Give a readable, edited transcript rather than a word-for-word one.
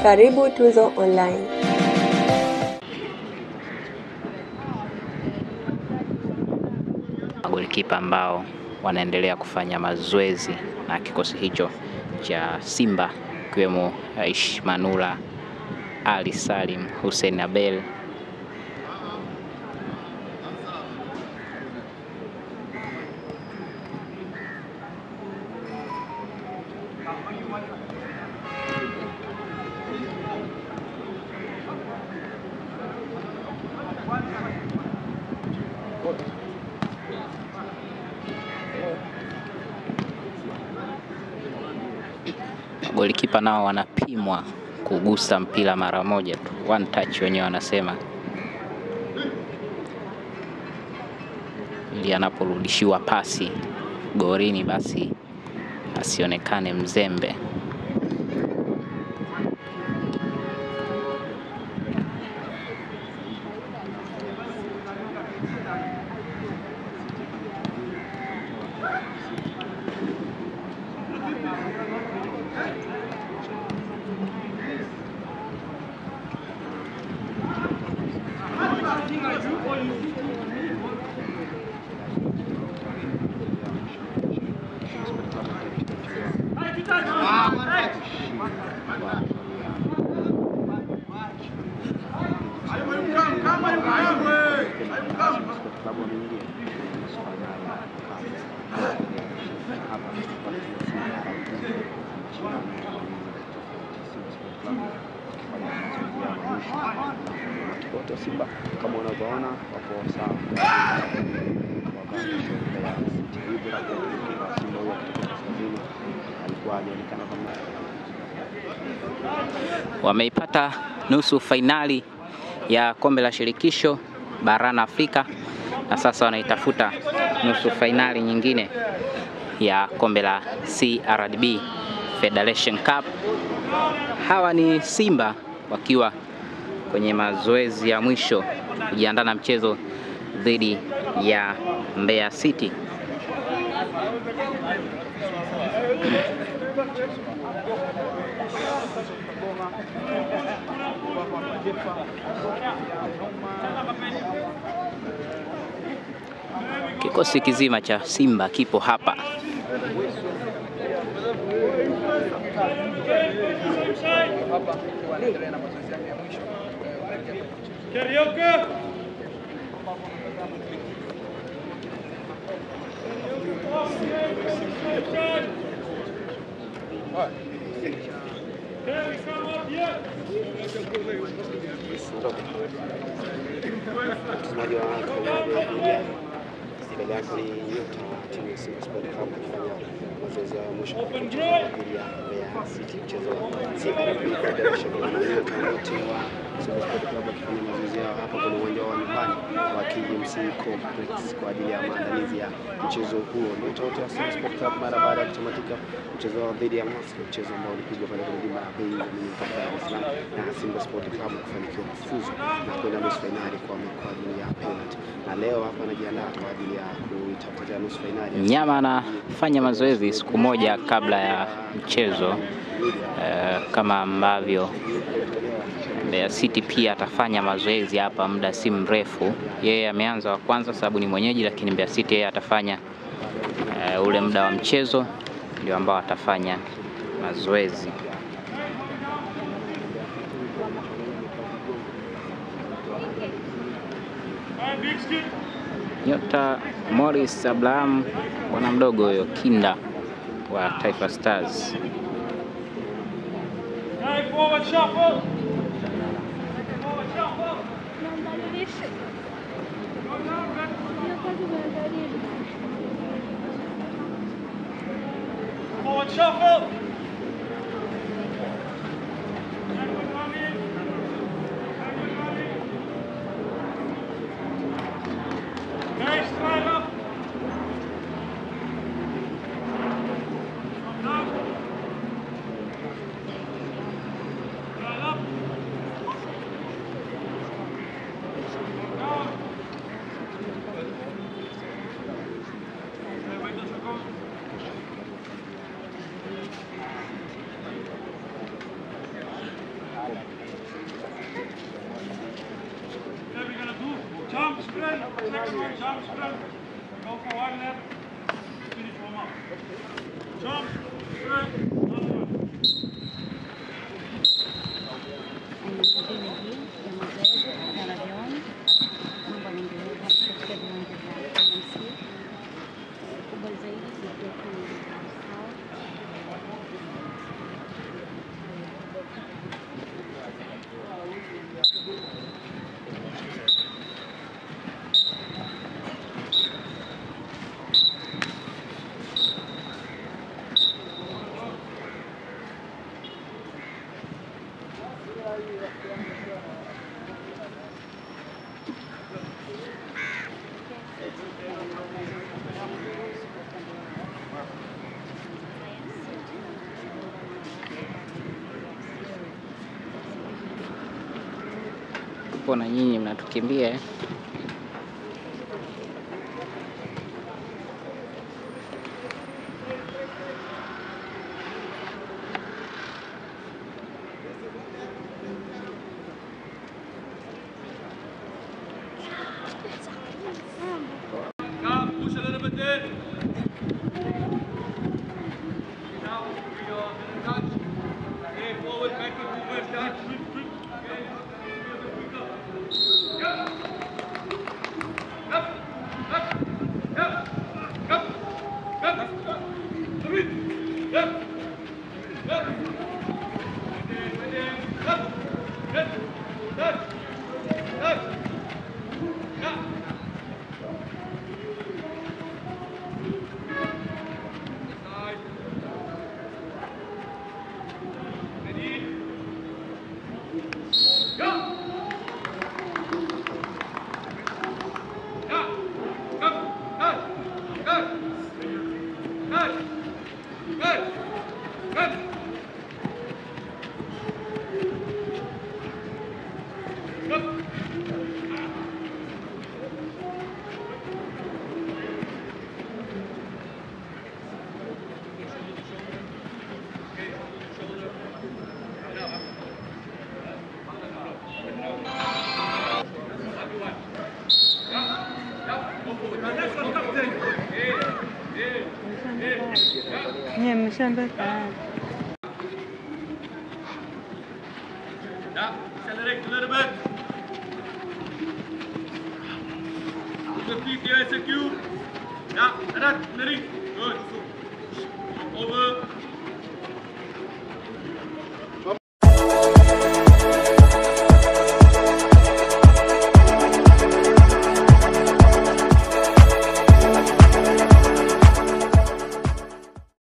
Karibu Tuzo Online. Magolikipa ambao wanaendelea kufanya mazoezi na kikosi hicho cha Simba, ikiwemo Aish Manula, Ali Salim, Hussein Abel. Golikipa nao wanapimwa kugusa mpira mara moja tu, one touch wenyewe wanasema, ili anaporudishiwa pasi golini basi asionekane mzembe. Wote Simba kama unavyoona wapo sawa. Wameipata nusu fainali ya kombe la shirikisho barani Afrika na sasa wanaitafuta nusu fainali nyingine ya kombe la CRDB Federation Cup. Hawa ni Simba wakiwa kwenye mazoezi ya mwisho kujiandaa na mchezo dhidi ya Mbeya City. Kikosi kizima cha Simba kipo hapa. Mbele yako ni nyota wa timu ya Simba Sport Club kufanya mazoezi ya mwisho dhidi ya Mbeya City, mchezo wa CRDB Federation Cup. Nyota wa timu wa Simba Sport Club wakifanya mazoezi yao hapa kwenye uwanja wa nyumbani wa KMC Complex kwa ajili ya maandalizi ya mchezo huo. Nyota wote wa Simba Sport Club mara baada ya kutamatika mchezo wao dhidi ya Moscow, mchezo ambao ulipigwa pale kwenye dimba la Benjamin Mkapa Dar es Salaam, na Simba Sport Club kufanikiwa kufuzu na kwenda nusu fainali kwa ajili ya penalty, na leo hapa anajiandaa kwa ajili ya kuitafuta nusu fainali. Mnyama anafanya mazoezi siku moja kabla ya mchezo kama ambavyo Mbeya City pia atafanya mazoezi hapa muda si mrefu. Yeye ameanza wa kwanza sababu ni mwenyeji, lakini Mbeya City yeye atafanya ule muda wa mchezo ndio ambao atafanya mazoezi. Nyota Morris Abraham, bwana mdogo huyo kinda wa Taifa Stars. Forward shuffle. Forward shuffle. Nice straight up. Jump, sprint. Go for one lap. Finish warm up. Jump, sprint, another one. Na nyinyi mnatukimbia eh? Push a little bit there. Now we are in touch. Okay, forward, backward, movement, touch. Okay, Yep. Yep. Yep. Yep. Yep. Yep. Yep. Yep. Yep. Yep. Yep. Touch. Touch. Yeah. Nie, myślałem, że tak. Yeah, accelerate a little bit. Put the feet here, SQ. Yeah, like that, Larry. Good. Over.